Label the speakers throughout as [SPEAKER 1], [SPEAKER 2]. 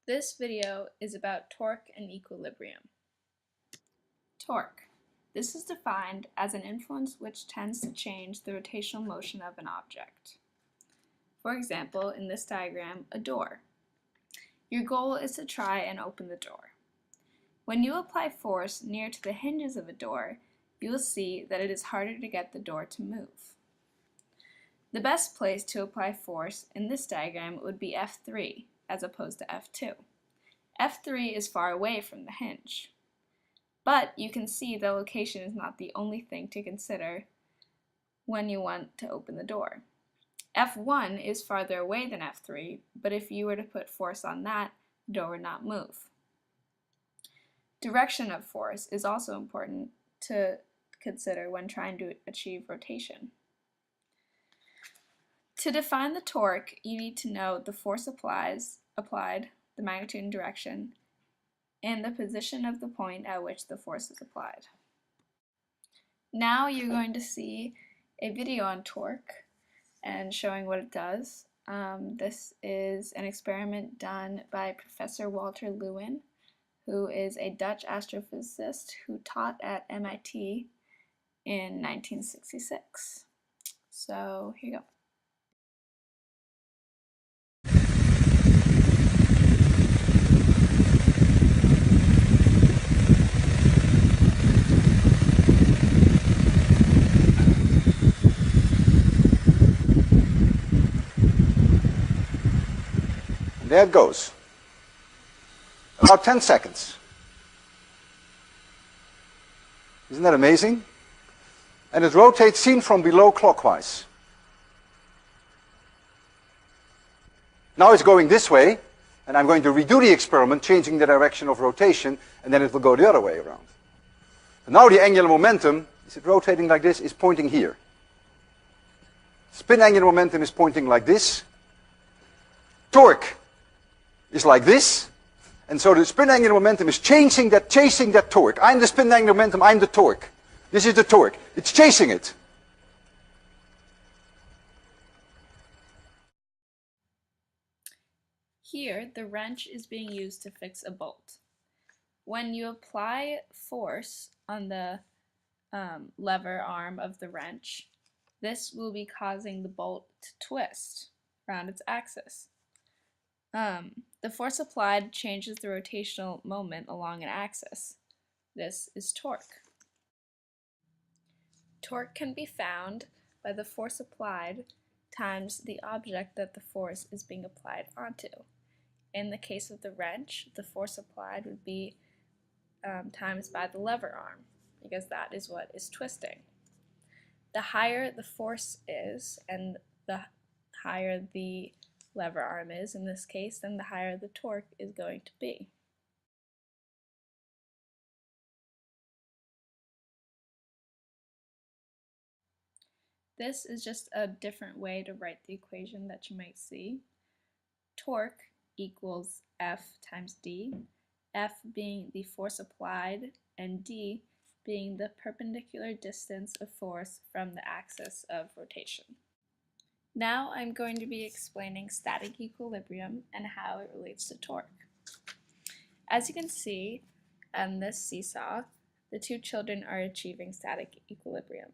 [SPEAKER 1] This video is about torque and equilibrium. Torque. This is defined as an influence which tends to change the rotational motion of an object. For example, in this diagram, a door. Your goal is to try and open the door. When you apply force near to the hinges of a door, you will see that it is harder to get the door to move. The best place to apply force in this diagram would be F3 as opposed to F2. F3 is far away from the hinge. But you can see the location is not the only thing to consider when you want to open the door. F1 is farther away than F3, but if you were to put force on that, the door would not move. Direction of force is also important to consider when trying to achieve rotation. To define the torque, you need to know the force applied, the magnitude and direction, and the position of the point at which the force is applied. Now you're going to see a video on torque and showing what it does. This is an experiment done by Professor Walter Lewin, who is a Dutch astrophysicist who taught at MIT in 1966. So here you go.
[SPEAKER 2] There it goes. About 10 seconds. Isn't that amazing? And it rotates seen from below clockwise. Now it's going this way, and I'm going to redo the experiment, changing the direction of rotation, and then it will go the other way around. And now the angular momentum, is it rotating like this, is pointing here. Spin angular momentum is pointing like this. Torque is like this, and so the spin angular momentum is chasing that torque. I'm the spin angular momentum, I'm the torque. This is the torque. It's chasing it.
[SPEAKER 1] Here, the wrench is being used to fix a bolt. When you apply force on the lever arm of the wrench, this will be causing the bolt to twist around its axis. The force applied changes the rotational moment along an axis. This is torque. Torque can be found by the force applied times the object that the force is being applied onto. In the case of the wrench, the force applied would be times by the lever arm, because that is what is twisting. The higher the force is, and the higher the lever arm is in this case, then the higher the torque is going to be. This is just a different way to write the equation that you might see. Torque equals F times D, F being the force applied and D being the perpendicular distance of force from the axis of rotation. Now I'm going to be explaining static equilibrium and how it relates to torque. As you can see on this seesaw, the two children are achieving static equilibrium.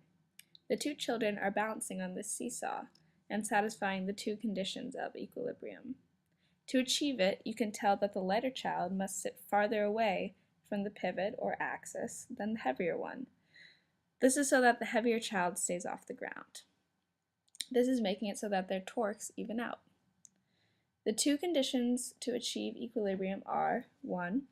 [SPEAKER 1] The two children are balancing on this seesaw and satisfying the two conditions of equilibrium. To achieve it, you can tell that the lighter child must sit farther away from the pivot or axis than the heavier one. This is so that the heavier child stays off the ground. This is making it so that their torques even out. The two conditions to achieve equilibrium are: 1.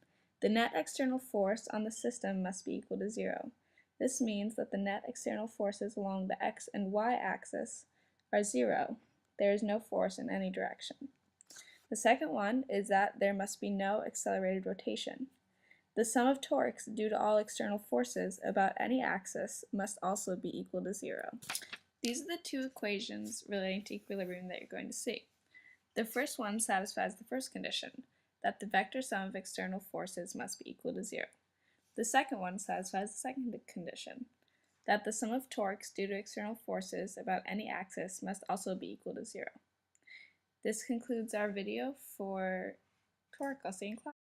[SPEAKER 1] The net external force on the system must be equal to 0. This means that the net external forces along the x and y axis are 0. There is no force in any direction. The second one is that there must be no accelerated rotation. The sum of torques due to all external forces about any axis must also be equal to 0. These are the two equations relating to equilibrium that you're going to see. The first one satisfies the first condition, that the vector sum of external forces must be equal to 0. The second one satisfies the second condition, that the sum of torques due to external forces about any axis must also be equal to 0. This concludes our video for torque. I'll see you in class.